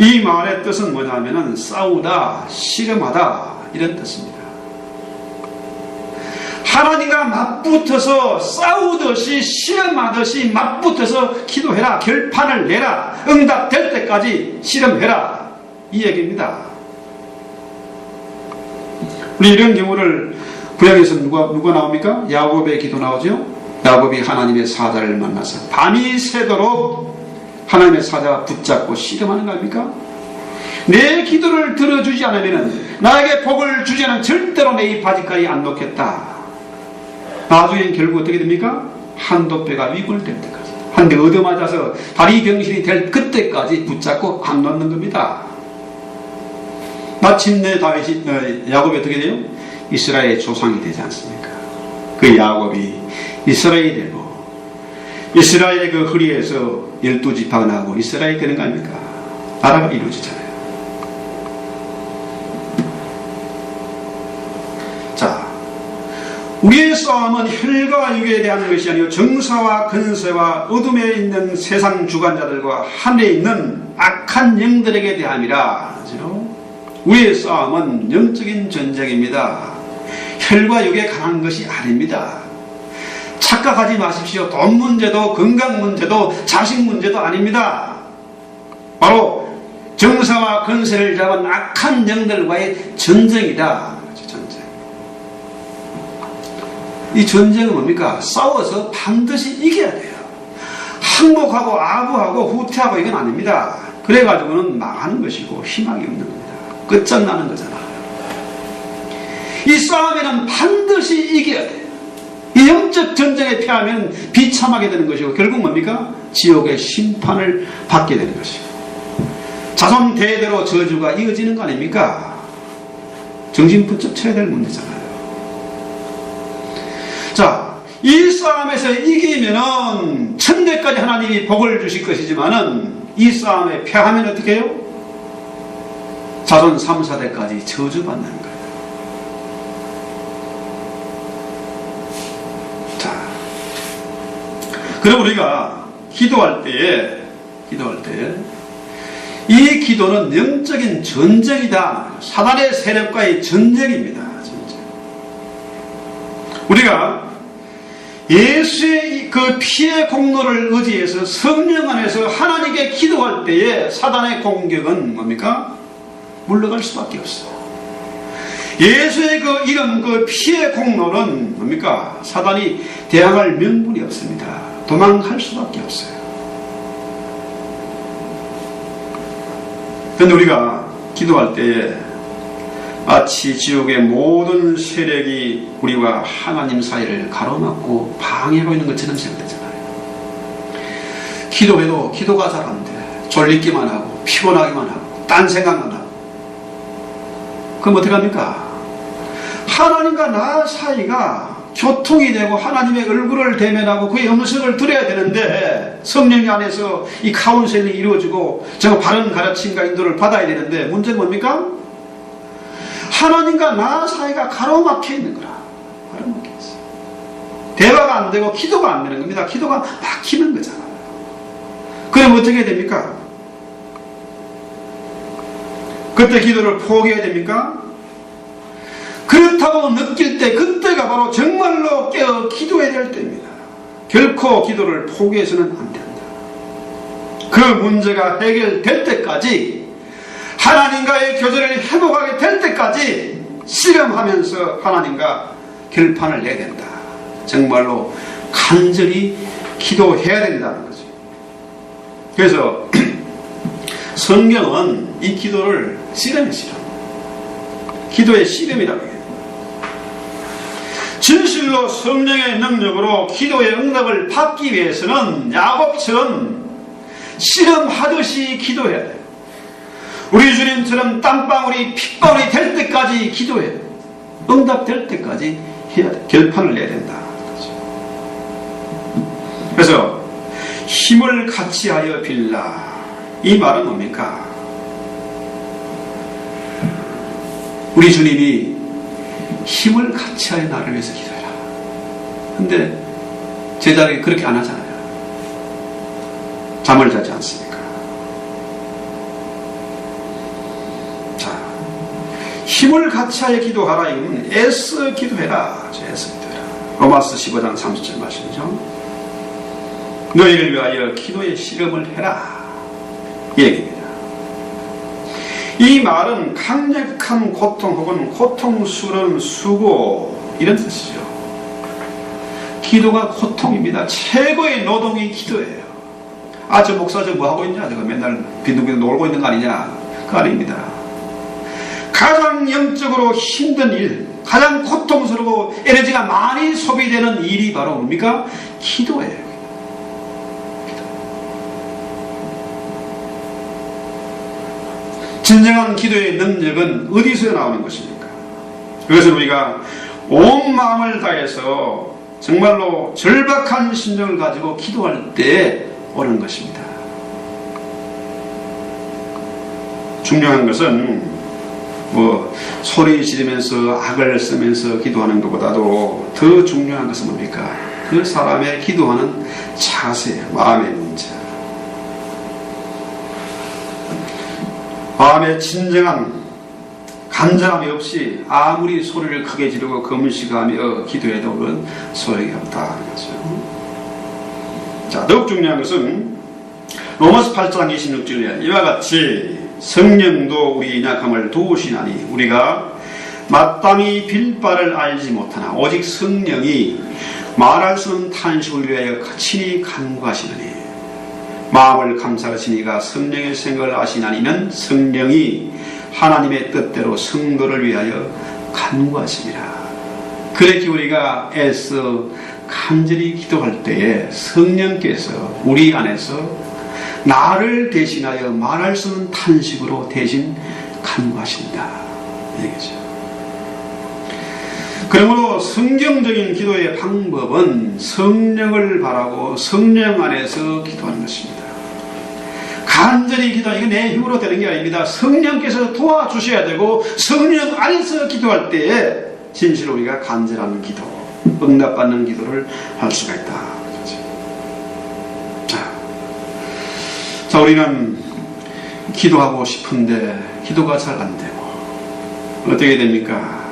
이 말의 뜻은 뭐냐면은 싸우다, 씨름하다 이런 뜻입니다. 하나님과 맞붙어서 싸우듯이 씨름하듯이 맞붙어서 기도해라. 결판을 내라. 응답될 때까지 씨름해라. 이 얘기입니다. 우리 이런 경우를 구약에서 누가 나옵니까? 야곱의 기도 나오죠? 야곱이 하나님의 사자를 만나서 밤이 새도록 하나님의 사자가 붙잡고 씨름하는 거 아닙니까? 내 기도를 들어주지 않으면 나에게 복을 주지 않으면 절대로 내 이 바지가리 안 놓겠다. 나중엔 결국 어떻게 됩니까? 한도뼈가 위골될 때까지, 한 대 얻어맞아서 다리 병신이 될 그때까지 붙잡고 안 놓는 겁니다. 마침내 야곱이 어떻게 돼요? 이스라엘의 조상이 되지 않습니까? 그 야곱이 이스라엘이 되고 이스라엘의 그 허리에서 12지파가 나고 이스라엘이 되는 거 아닙니까? 나라가 이루어지잖아요. 자, 우리의 싸움은 혈과 육에 대한 것이 아니고 정사와 근세와 어둠에 있는 세상 주관자들과 하늘에 있는 악한 영들에게 대함이라. 우리의 싸움은 영적인 전쟁입니다. 혈과 육에 강한 것이 아닙니다. 착각하지 마십시오. 돈 문제도 건강 문제도 자식 문제도 아닙니다. 바로 정사와 근세를 잡은 악한 영들과의 전쟁이다. 전쟁. 이 전쟁은 뭡니까? 싸워서 반드시 이겨야 돼요. 항복하고 아부하고 후퇴하고 이건 아닙니다. 그래가지고는 망하는 것이고 희망이 없는 겁니다. 끝장나는 거잖아. 이 싸움에는 반드시 이겨야 돼요. 이 영적 전쟁에 패하면 비참하게 되는 것이고 결국 뭡니까? 지옥의 심판을 받게 되는 것이고 자손 대대로 저주가 이어지는 거 아닙니까? 정신 번쩍 쳐야 될 문제잖아요. 자, 이 싸움에서 이기면은 천대까지 하나님이 복을 주실 것이지만은 이 싸움에 패하면 어떻게 해요? 자손 3, 4대까지 저주받는 거예요. 그럼 우리가 기도할 때에 이 기도는 영적인 전쟁이다. 사단의 세력과의 전쟁입니다. 전쟁. 우리가 예수의 그 피의 공로를 의지해서 성령 안에서 하나님께 기도할 때에 사단의 공격은 뭡니까? 물러갈 수밖에 없어요. 예수의 그 이름, 그 피의 공로는 뭡니까? 사단이 대항할 명분이 없습니다. 도망갈 수밖에 없어요. 그런데 우리가 기도할 때에 마치 지옥의 모든 세력이 우리와 하나님 사이를 가로막고 방해하고 있는 것처럼 생각되잖아요. 기도해도 기도가 잘 안 돼. 졸리기만 하고 피곤하기만 하고 딴 생각만 하고 그럼 어떡합니까? 하나님과 나 사이가 교통이 되고 하나님의 얼굴을 대면하고 그의 음성을 들어야 되는데, 성령이 안에서 이 카운셀링이 이루어지고 제가 바른 가르침과 인도를 받아야 되는데, 문제는 뭡니까? 하나님과 나 사이가 가로막혀 있는 거라. 가로막혀 있어요. 대화가 안 되고 기도가 안 되는 겁니다. 기도가 막히는 거잖아요. 그럼 어떻게 됩니까? 그때 기도를 포기해야 됩니까? 그렇다고 느낄 때 그때가 바로 정말로 깨어 기도해야 될 때입니다. 결코 기도를 포기해서는 안 된다. 그 문제가 해결될 때까지, 하나님과의 교제를 회복하게 될 때까지 씨름하면서 하나님과 결판을 내야 된다. 정말로 간절히 기도해야 된다는 거죠. 그래서 성경은 이 기도를 씨름의 씨름, 기도의 씨름이라고 해요. 진실로 성령의 능력으로 기도의 응답을 받기 위해서는 야곱처럼 씨름하듯이 기도해야 돼요. 우리 주님처럼 땀방울이 핏방울이 될 때까지 기도해야 돼요. 응답될 때까지 해야 돼. 결판을 내야 된다. 그래서 힘을 같이하여 빌라, 이 말은 뭡니까? 우리 주님이 힘을 같이하여 나를 위해서 기도해라. 근데 제자들이 그렇게 안 하잖아요. 잠을 자지 않습니까? 자, 힘을 같이하여 기도하라. 이건 애써 기도해라. 애써 기도해라. 로마서 15장 30절 말씀이죠. 너희를 위하여 기도의 씨름을 해라, 이 얘기입니다. 이 말은 강력한 고통 혹은 고통스러운 수고, 이런 뜻이죠. 기도가 고통입니다. 최고의 노동이 기도예요. 아, 저 목사 저 뭐 하고 있냐, 저거 맨날 빈둥빈둥 놀고 있는 거 아니냐, 그거 아닙니다. 가장 영적으로 힘든 일, 가장 고통스럽고 에너지가 많이 소비되는 일이 바로 뭡니까? 기도예요. 진정한 기도의 능력은 어디서 나오는 것입니까? 그것은 우리가 온 마음을 다해서 정말로 절박한 심정을 가지고 기도할 때 오는 것입니다. 중요한 것은 뭐 소리 지르면서 악을 쓰면서 기도하는 것보다도 더 중요한 것은 뭡니까? 그 사람의 기도하는 자세, 마음의 문제. 마음에 진정한 간절함이 없이 아무리 소리를 크게 지르고 금식하며 기도해도 그건 소용이 없다는 거죠. 자, 더욱 중요한 것은 로마서 8장 26절에 이와 같이 성령도 우리 연약함을 도우시나니 우리가 마땅히 빌 바를 알지 못하나 오직 성령이 말할 수 없는 탄식을 위하여 친히 간구하시느니, 마음을 감사하시니가 성령의 생각을 아시나니는 성령이 하나님의 뜻대로 성도를 위하여 간구하십니다. 그렇게 우리가 애써 간절히 기도할 때에 성령께서 우리 안에서 나를 대신하여 말할 수 없는 탄식으로 대신 간구하신다, 얘기죠. 그러므로 성경적인 기도의 방법은 성령을 바라고 성령 안에서 기도하는 것입니다. 간절히 기도하는 게 내 힘으로 되는 게 아닙니다. 성령께서 도와주셔야 되고, 성령 안에서 기도할 때에 진실로 우리가 간절한 기도, 응답받는 기도를 할 수가 있다. 자, 우리는 기도하고 싶은데 기도가 잘 안 되고 어떻게 됩니까?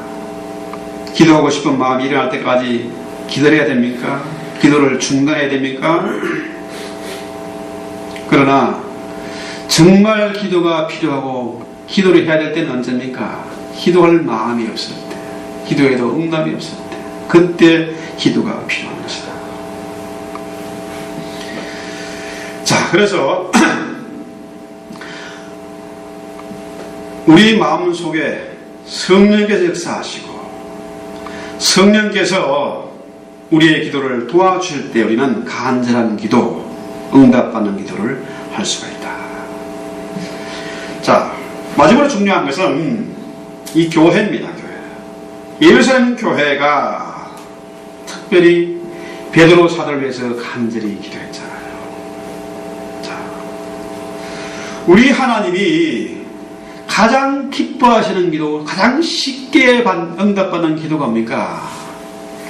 기도하고 싶은 마음이 일어날 때까지 기다려야 됩니까? 기도를 중단해야 됩니까? 그러나 정말 기도가 필요하고 기도를 해야 될 때는 언제입니까? 기도할 마음이 없을 때, 기도에도 응답이 없을 때, 그때 기도가 필요한 것이다. 자, 그래서 우리 마음 속에 성령께서 역사하시고 성령께서 우리의 기도를 도와주실 때 우리는 간절한 기도, 응답받는 기도를 할 수가 있다. 자, 마지막으로 중요한 것은 이 교회입니다. 교회. 예루살렘 교회가 특별히 베드로 사도를 위해서 간절히 기도했잖아요. 자, 우리 하나님이 가장 기뻐하시는 기도, 가장 쉽게 응답받는 기도가 뭡니까?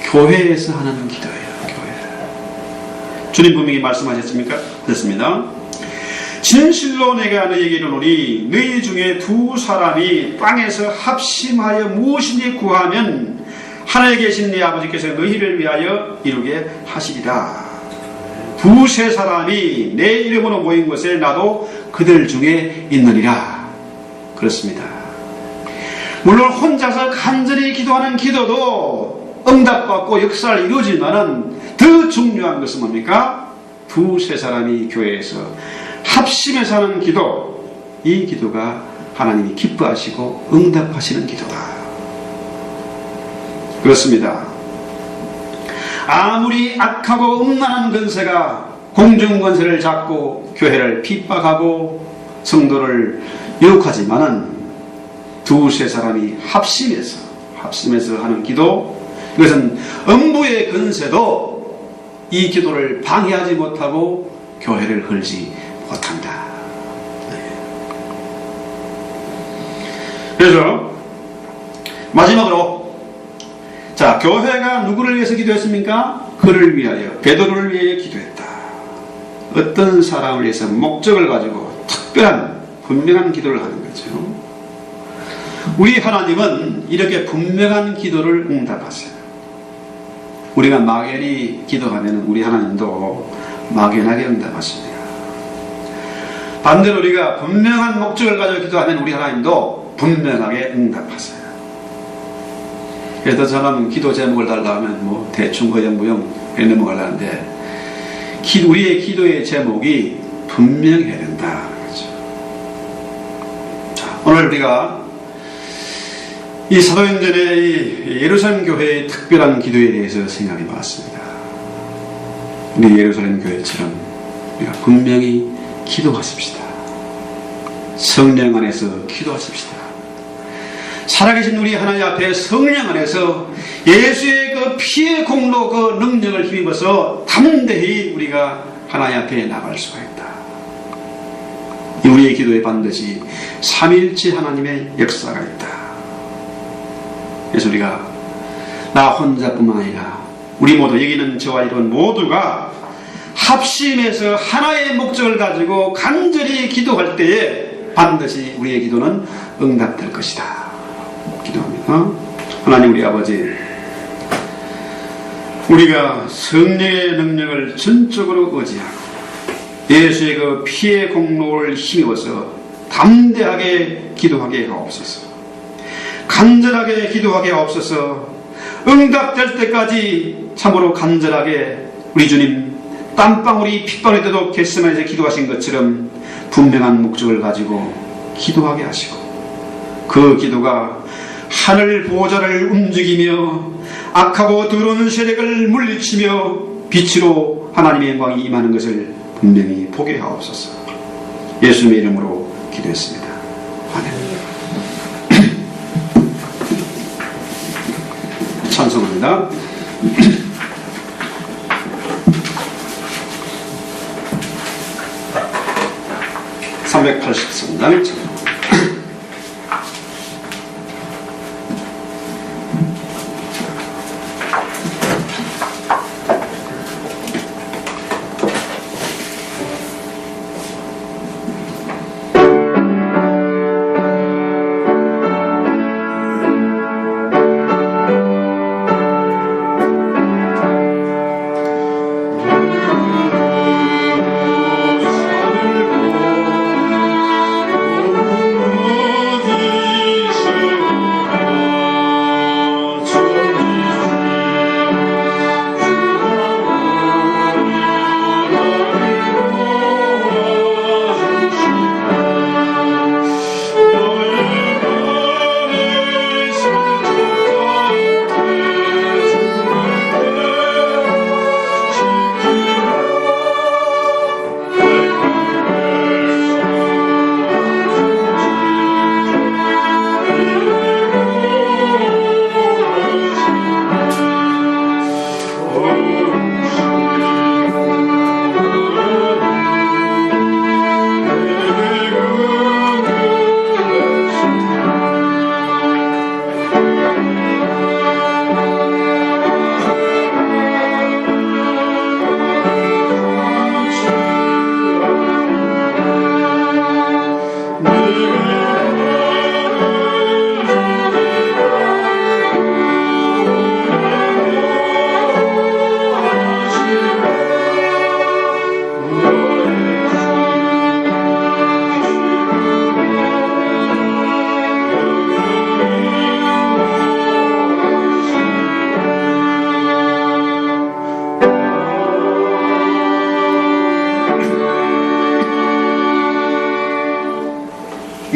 교회에서 하는 기도예요. 교회. 주님 분명히 말씀하셨습니까? 됐습니다. 진실로 내가 너에게 이르노니 너희 중에 두 사람이 땅에서 합심하여 무엇이니 구하면 하늘에 계신 네 아버지께서 너희를 위하여 이루게 하시리라. 두세 사람이 내 이름으로 모인 곳에 나도 그들 중에 있느니라. 그렇습니다. 물론 혼자서 간절히 기도하는 기도도 응답받고 역사를 이루어지만은 더 중요한 것은 뭡니까? 두세 사람이 교회에서 합심해서 하는 기도, 이 기도가 하나님이 기뻐하시고 응답하시는 기도다. 그렇습니다. 아무리 악하고 음란한 권세가 공중권세를 잡고 교회를 핍박하고 성도를 유혹하지만은 두세 사람이 합심해서 하는 기도, 이것은 음부의 권세도 이 기도를 방해하지 못하고 교회를 헐지 못한다. 그래서 마지막으로, 자, 교회가 누구를 위해서 기도했습니까? 그를 위하여, 베드로를 위하여 기도했다. 어떤 사람을 위해서 목적을 가지고 특별한 분명한 기도를 하는 거죠. 우리 하나님은 이렇게 분명한 기도를 응답하세요. 우리가 막연히 기도하면 우리 하나님도 막연하게 응답하십니다. 반대로 우리가 분명한 목적을 가지고 기도하면 우리 하나님도 분명하게 응답하세요. 그래서 저는 기도 제목을 달라 하면 뭐 대충 거영무영 넘어가려는데, 우리의 기도의 제목이 분명해야 된다. 그렇죠. 자, 오늘 우리가 이 사도행전의 이 예루살렘 교회의 특별한 기도에 대해서 생각해 봤습니다. 우리 예루살렘 교회처럼 우리가 분명히 기도하십시다. 성령 안에서 기도하십시다. 살아계신 우리 하나님 앞에 성령 안에서 예수의 그 피의 공로, 그 능력을 힘입어서 담대히 우리가 하나님 앞에 나갈 수가 있다. 우리의 기도에 반드시 삼위일체 하나님의 역사가 있다. 그래서 우리가 나 혼자뿐만 아니라 우리 모두, 여기는 저와 이런 모두가 합심해서 하나의 목적을 가지고 간절히 기도할 때에 반드시 우리의 기도는 응답될 것이다. 기도합니다. 하나님 우리 아버지, 우리가 성령의 능력을 전적으로 의지하고 예수의 그 피의 공로를 힘입어서 담대하게 기도하게 하옵소서. 간절하게 기도하게 하옵소서. 응답될 때까지 참으로 간절하게 우리 주님 땀방울이 핏방울이 돼도 겟세마네에서 기도하신 것처럼 분명한 목적을 가지고 기도하게 하시고, 그 기도가 하늘 보좌를 움직이며 악하고 더러운 세력을 물리치며 빛으로 하나님의 영광이 임하는 것을 분명히 보게 하옵소서. 예수님의 이름으로 기도했습니다. 아멘. 찬송합니다. 383장 찬송. 하늘고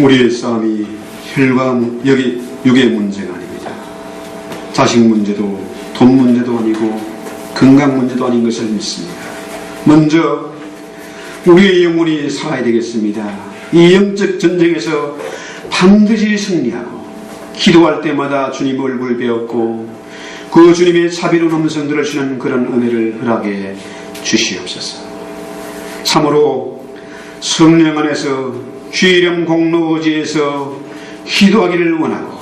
우리의 싸움이 혈과 육의 문제가 아닙니다. 자식 문제도 돈 문제도 아니고 건강 문제도 아닌 것을 믿습니다. 먼저 우리의 영혼이 살아야 되겠습니다. 이 영적 전쟁에서 반드시 승리하고 기도할 때마다 주님 얼굴 배웠고 그 주님의 자비로운 음성 들으시는 그런 은혜를 허락해 주시옵소서. 참으로 성령 안에서 주일영 공로지에서 기도하기를 원하고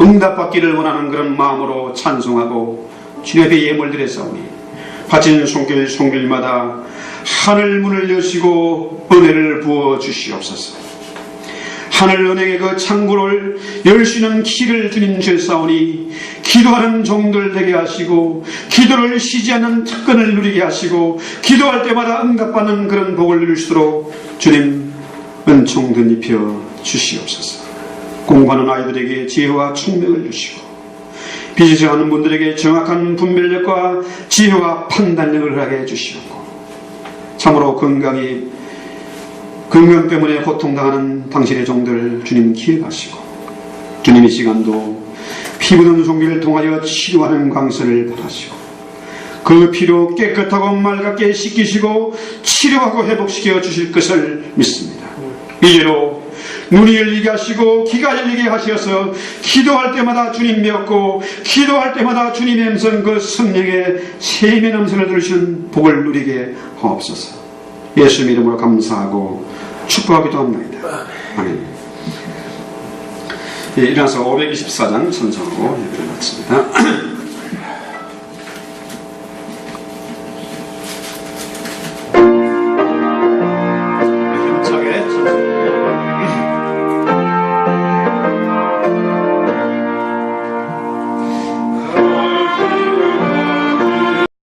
응답받기를 원하는 그런 마음으로 찬송하고 주님 앞에 예물 드렸사오니 바친 손길마다 하늘 문을 여시고 은혜를 부어 주시옵소서. 하늘 은행의 그 창고를 열 수 있는 키를 주님 주셨사오니 기도하는 종들 되게 하시고 기도를 쉬지 않는 특권을 누리게 하시고 기도할 때마다 응답받는 그런 복을 누릴 수 있도록 주님 은총 덧입혀 주시옵소서. 공부하는 아이들에게 지혜와 총명을 주시고 비지정하는 분들에게 정확한 분별력과 지혜와 판단력을 하게 해주시옵고 참으로 건강 때문에 고통당하는 당신의 종들 주님 기억하시고 주님 이 시간도 피부든 종기를 통하여 치료하는 광선을 받으시고 그 피로 깨끗하고 맑게 씻기시고 치료하고 회복시켜 주실 것을 믿습니다. 이제로 눈이 열리게 하시고 귀가 열리게 하셔서 기도할 때마다 주님 배웠고 기도할 때마다 주님의 음성 그 성령의 세미의 음성을 들으시는 복을 누리게 하옵소서. 예수 이름으로 감사하고 축복하기도 합니다. 아멘. 예, 일어나서 524장 선성으로 예배를 마칩니다.